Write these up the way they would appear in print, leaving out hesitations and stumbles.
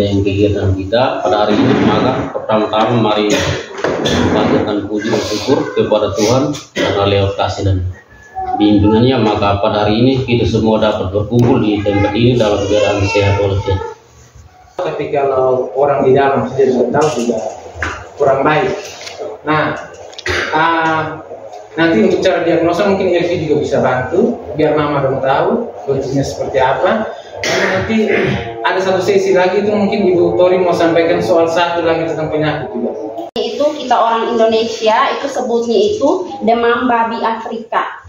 dengan kegiatan kita pada hari ini. Maka pertama-tama mari panjatkan puji dan syukur kepada Tuhan karena lewat kasih dan bimbingannya, maka pada hari ini kita semua dapat berkumpul di tempat ini dalam keadaan sehat walafiat. Tapi kalau orang di dalam sendiri sudah tahu juga kurang baik. Nah, nanti untuk cara diagnosa mungkin Elvi juga bisa bantu biar Mama dong tahu kondisinya seperti apa. Karena nanti ada satu sesi lagi itu mungkin Ibu Tori mau sampaikan soal satu lagi tentang penyakit juga. Itu kita orang Indonesia itu sebutnya itu demam babi Afrika.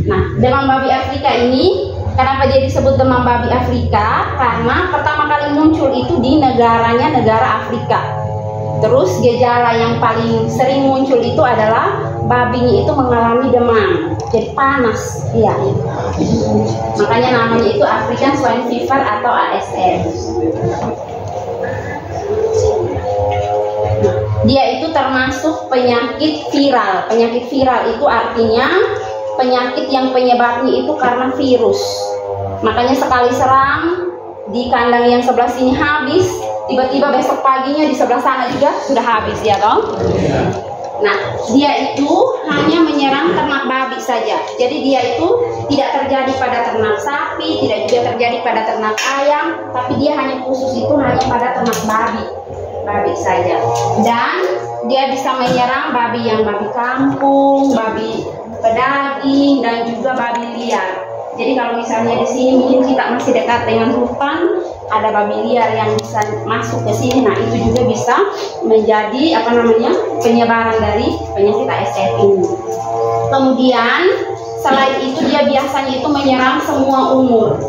Nah, demam babi Afrika ini kenapa dia disebut demam babi Afrika? Karena pertama kali muncul itu di negaranya negara Afrika. Terus gejala yang paling sering muncul itu adalah babinya itu mengalami demam, jadi panas, ya. Makanya namanya itu African Swine Fever atau ASF. Dia itu termasuk penyakit viral. Penyakit viral itu artinya penyakit yang penyebabnya itu karena virus. Makanya sekali serang di kandang yang sebelah sini habis, tiba-tiba besok paginya di sebelah sana juga sudah habis, ya toh? Nah, dia itu hanya menyerang ternak babi saja. Jadi dia itu tidak terjadi pada ternak sapi, tidak juga terjadi pada ternak ayam, tapi dia hanya khusus itu hanya pada ternak babi saja. Dan dia bisa menyerang babi yang babi kampung, babi pedaging, dan juga babi liar. Jadi kalau misalnya di sini mungkin kita masih dekat dengan hutan, ada babi liar yang bisa masuk ke sini. Nah, itu juga bisa menjadi penyebaran dari penyakit ASF ini. Kemudian selain itu dia biasanya itu menyerang semua umur.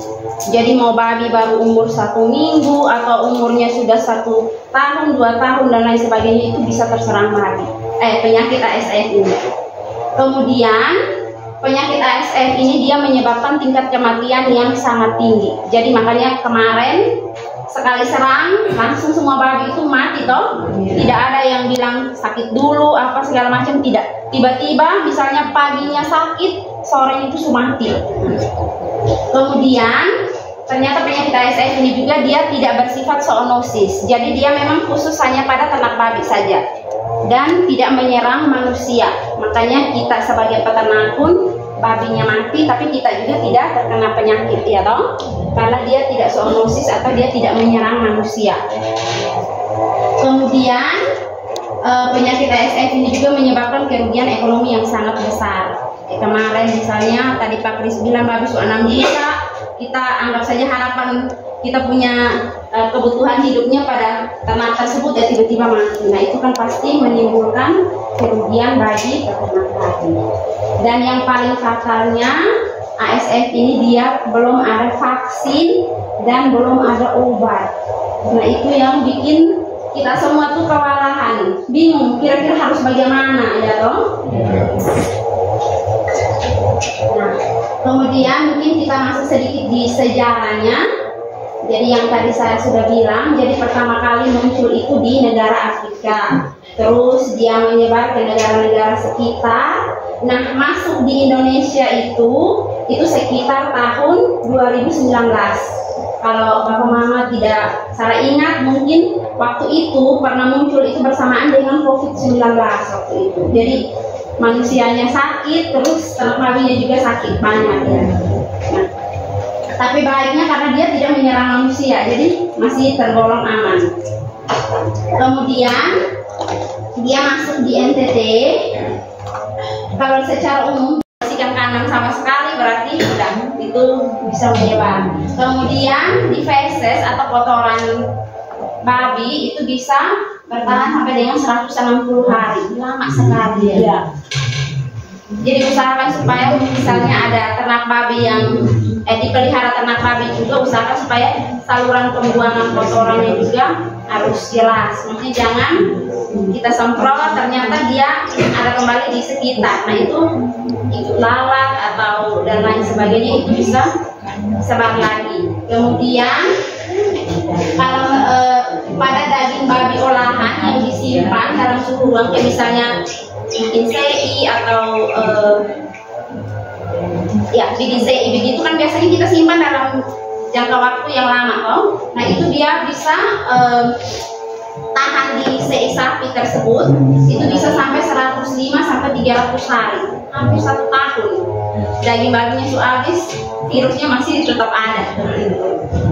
Jadi mau babi baru umur 1 minggu atau umurnya sudah 1 tahun, 2 tahun dan lain sebagainya itu bisa terserang penyakit ASF ini. Kemudian penyakit ASF ini dia menyebabkan tingkat kematian yang sangat tinggi. Jadi makanya kemarin sekali serang langsung semua babi itu mati toh. Tidak ada yang bilang sakit dulu apa segala macam, tidak. Tiba-tiba misalnya paginya sakit, sorenya itu sudah mati. Kemudian ternyata penyakit ASF ini juga dia tidak bersifat zoonosis. Jadi dia memang khusus hanya pada ternak babi saja dan tidak menyerang manusia. Makanya kita sebagai peternak pun babinya mati tapi kita juga tidak terkena penyakit, ya toh? Karena dia tidak zoonosis atau dia tidak menyerang manusia. Kemudian penyakit ASF ini juga menyebabkan kerugian ekonomi yang sangat besar. Kemarin misalnya tadi Pak Kris bilang babi 6 juta, kita anggap saja harapan kita punya kebutuhan hidupnya pada ternak tersebut ya tiba-tiba mati. Nah, itu kan pasti menimbulkan kerugian bagi peternak babi. Dan yang paling fatalnya ASF ini dia belum ada vaksin dan belum ada obat. Nah, itu yang bikin kita semua tuh kewalahan, bingung kira-kira harus bagaimana, ya toh? Nah, kemudian mungkin kita masuk sedikit di sejarahnya. Jadi yang tadi saya sudah bilang, jadi pertama kali muncul itu di negara Afrika, terus dia menyebar ke negara-negara sekitar. Nah, masuk di Indonesia itu sekitar tahun 2019. Kalau Bapak Mama tidak salah ingat, mungkin waktu itu pernah muncul itu bersamaan dengan COVID-19 waktu itu. Jadi manusianya sakit, terus ternak babinya juga sakit banyak ya. Nah, tapi baiknya karena dia tidak menyerang manusia, jadi masih tergolong aman. Kemudian dia masuk di NTT. Kalau secara umum bersihkan kandang sama sekali berarti sudah itu bisa menyebar. Kemudian di feses atau kotoran babi itu bisa bertahan sampai dengan 160 hari, lama sekali ya. Jadi usahakan supaya misalnya ada ternak babi yang dipelihara ternak babi juga, usahakan supaya saluran pembuangan kotorannya juga harus jelas. Maksudnya jangan kita semprot ternyata dia ada kembali di sekitar. Nah, itu lalat atau dan lain sebagainya itu bisa sebar lagi. Kemudian kalau pada daging babi olahan yang disimpan dalam suhu ruang kayak misalnya BDZI atau BDZI begitu kan biasanya kita simpan dalam jangka waktu yang lama toh. Nah itu dia bisa tahan di CI sapi tersebut itu bisa sampai 105 sampai 300 hari, hampir 1 tahun. Daging babinya itu habis, virusnya masih tetap ada.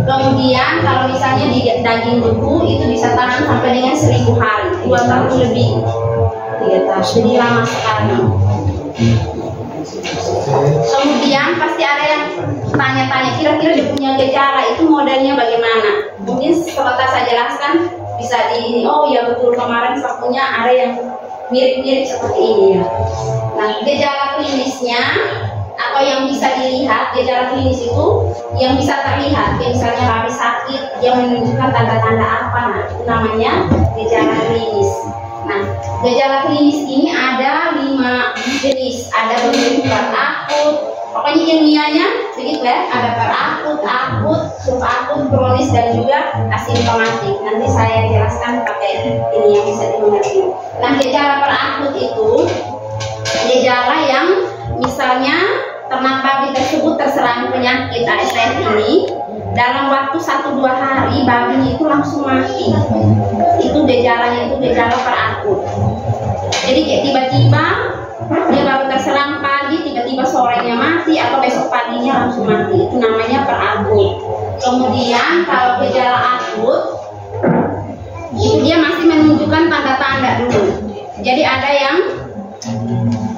Kemudian kalau misalnya di daging beku itu bisa tahan sampai dengan 1000 hari, 2 tahun lebih. 3 tahun, jadi lama sekali. Kemudian pasti ada yang tanya-tanya, kira-kira dia punya gejala itu modelnya bagaimana? Mungkin seperti saya jelaskan bisa di oh ya betul, kemarin sapunya ada yang mirip-mirip seperti ini ya. Nah, gejala klinisnya atau yang bisa dilihat, gejala klinis itu yang bisa terlihat, kayak misalnya babi sakit, dia menunjukkan tanda-tanda apa, nah itu namanya gejala klinis. Nah, gejala klinis ini ada 5 jenis, ada bersifat akut, pokoknya ilmiahnya begitu ya, ada perakut, akut, subakut, kronis dan juga asimptomatik. Nanti saya jelaskan pakai ini yang bisa dimengerti. Nah, gejala perakut itu gejala yang misalnya ternak babi tersebut terserang penyakit ASF ini, dalam waktu 1-2 hari babinya itu langsung mati. Itu gejalanya, itu gejala perakut. Jadi kayak tiba-tiba dia baru terserang pagi, tiba-tiba sorenya mati atau besok paginya langsung mati. Itu namanya perakut. Kemudian kalau gejala akut itu dia masih menunjukkan tanda-tanda dulu. Jadi ada yang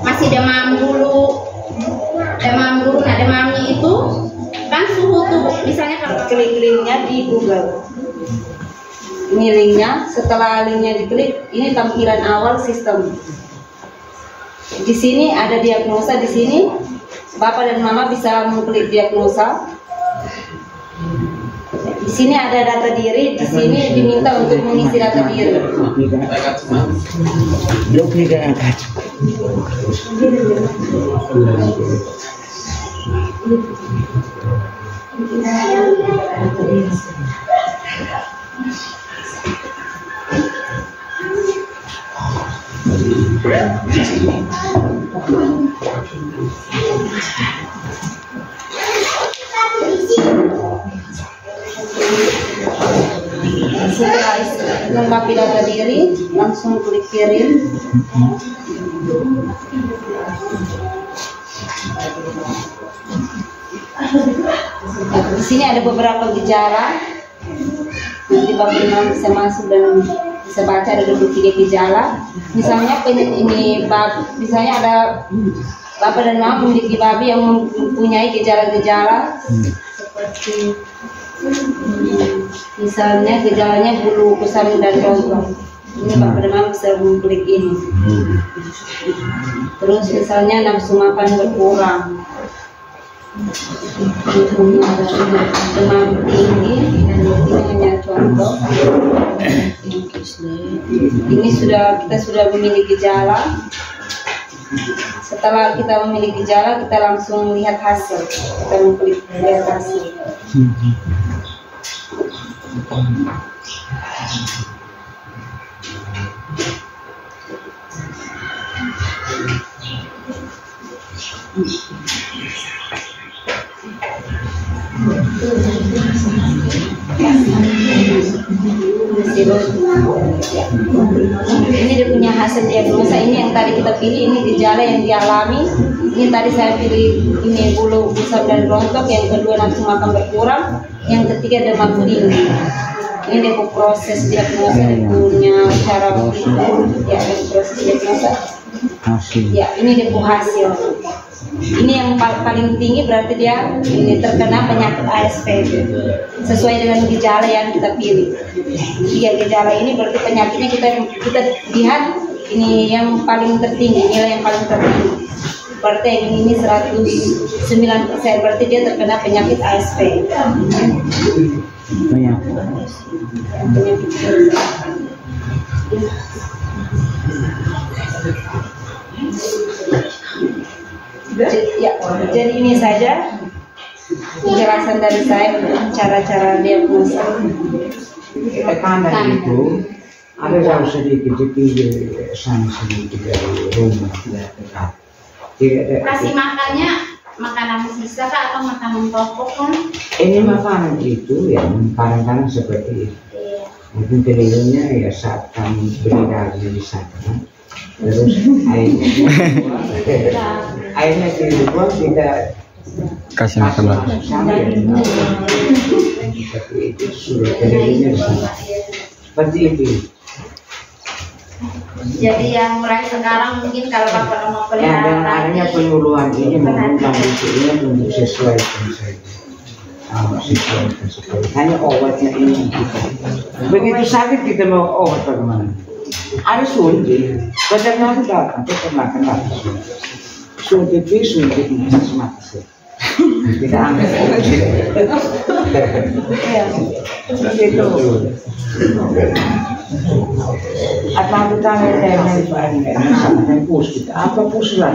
masih demam dulu. Nah demamnya itu kan suhu tubuh, misalnya kalau klik linknya di Google, ini linknya, setelah linknya diklik ini tampilan awal sistem. Di sini ada diagnosa, di sini bapak dan mama bisa mengklik diagnosa. Di sini ada data diri, di sini diminta untuk mengisi data diri. Setelah lengkapi data diri, langsung klik kirim. Di sini ada beberapa gejala. Nanti bapak bisa masuk dan bisa baca, ada 23 gejala. Misalnya misalnya ada bapak dan mama memiliki babi yang mempunyai gejala-gejala seperti misalnya gejalanya bulu kusam dan rontok. Ini bapak dan mama bisa mengklik ini. Terus misalnya nafsu makan berkurang, demam tinggi, dan ini hanya contoh. Ini kita sudah memiliki gejala. Setelah kita memiliki gejala, kita langsung lihat hasil. Kita mengklik lihat hasil. Ini dia punya hasil diagnosa. Ini yang tadi kita pilih, ini gejala yang dialami. Ini tadi saya pilih ini bulu kusam dan rontok, yang kedua nafsu makan berkurang, yang ketiga demam tinggi. Ini dia proses diagnosa, dia punya cara ya proses diagnosa. Ya, ini dia hasil. Ini yang paling tinggi berarti dia ini terkena penyakit ASV sesuai dengan gejala yang kita pilih. 3 gejala ini berarti penyakitnya kita lihat ini yang paling tertinggi, nilai yang paling tertinggi. Berarti yang ini 109%, berarti dia terkena penyakit ASV. Ya, jadi ini saja penjelasan dari saya cara-cara diagnosa. Tekanan itu ada yang sedikit sana sedikit dari rumah tidak dekat. Kasih makannya makanan sisa kah atau makanan pokok kan? Ini makanan itu yang kadang-kadang seperti itu. Iya. Mungkin kelirunya ya saat kami beli daging di sana, terus airnya dibuang kita kasih makan lagi. Seperti itu sudah kelirunya di sana. Seperti itu. Jadi yang mulai sekarang mungkin kalau Bapak mau Ya, dengan pelihara adanya penyuluhan ini menggunakan ini untuk sesuaikan saja. Sesuaikan. Hanya obatnya ini kita. Begitu sakit kita mau obat bagaimana? Ada suntik. Veterinaris datang, kita makan lagi. Suntik mati. Kita ambil. Begitu. Atau kita yang pus kita apa pus lah.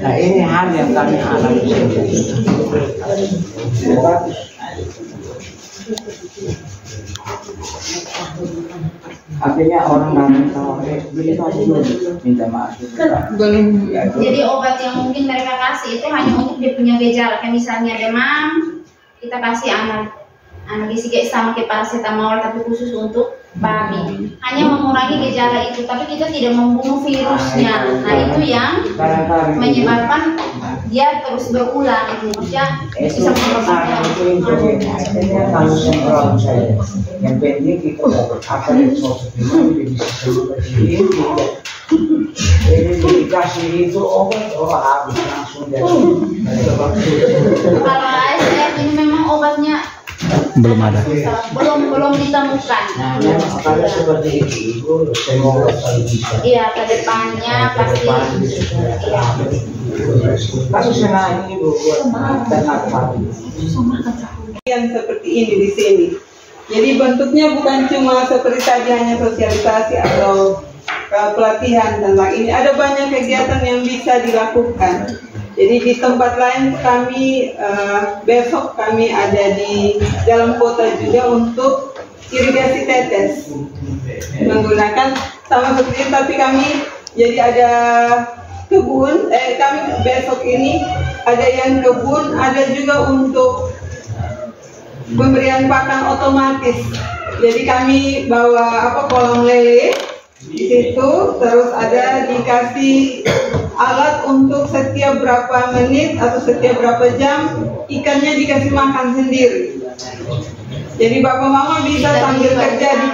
Nah ini hal yang kami alami. Artinya orang lain tahu beli dulu minta maaf. Jadi obat yang mungkin mereka kasih itu hanya untuk dia punya gejala, kayak misalnya demam, kita kasih analgesi kayak sama kayak paracetamol tapi khusus untuk babi. Hanya mengurangi gejala itu, tapi kita tidak membunuh virusnya. Nah itu yang menyebabkan dia terus berulang itu, maksudnya bisa menyebabkan. Yang penting kita apa yang ini dikasih itu obat habis langsung dari. Kalau ASF ini memang obatnya Belum ada. belum ditemukan. Nah, kalau seperti itu semoga bisa. Iya, ke depannya pasti. Kalau senang ini buat ternak sapi. Yang seperti ini di sini. Jadi bentuknya bukan cuma seperti tadi hanya sosialisasi atau pelatihan tentang ini. Ada banyak kegiatan yang bisa dilakukan. Jadi di tempat lain kami besok kami ada di dalam kota juga untuk irigasi tetes menggunakan sama seperti itu, tapi kami jadi ada kebun. Kami besok ini ada yang kebun, ada juga untuk pemberian pakan otomatis. Jadi kami bawa kolam lele di situ, terus ada dikasih alat untuk setiap berapa menit atau setiap berapa jam ikannya dikasih makan sendiri. Jadi bapak mama bisa sambil kerja di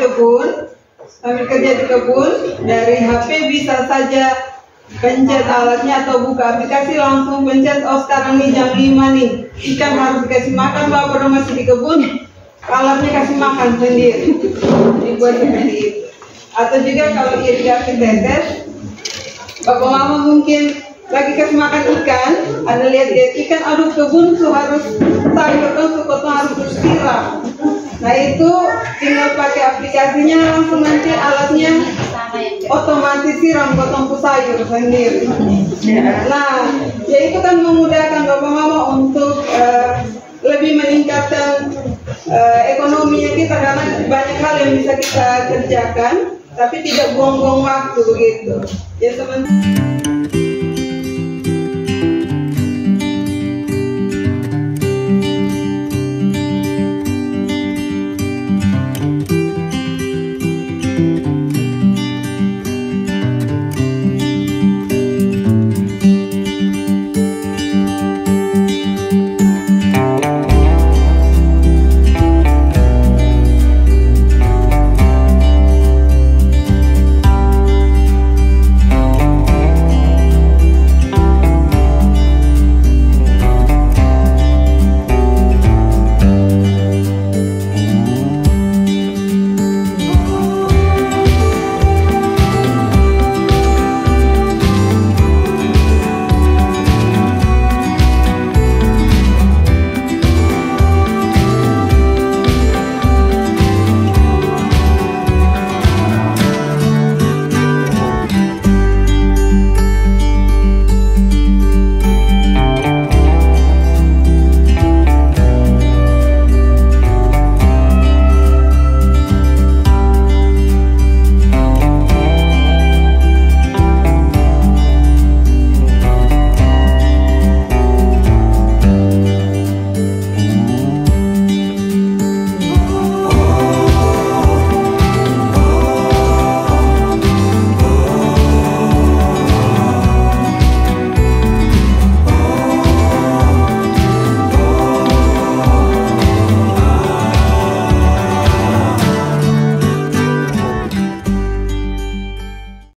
kebun, dari HP bisa saja pencet alatnya atau buka aplikasi langsung pencet, oh sekarang nih jam 5 nih, ikan harus dikasih makan, bapak masih di kebun, alatnya kasih makan sendiri. Dibuat seperti itu. Atau juga kalau irigasi tetes, bapak mama mungkin lagi kasih makan ikan, ada lihat dia ikan, aduh kebun tuh harus sayur tuh harus siram. Nah itu tinggal pakai aplikasinya langsung nanti alatnya otomatis siram potong sayur sendiri. Nah ya itu kan memudahkan bapak mama untuk lebih meningkatkan ekonominya kita, karena banyak hal yang bisa kita kerjakan tapi tidak buang-buang waktu begitu. Ya teman.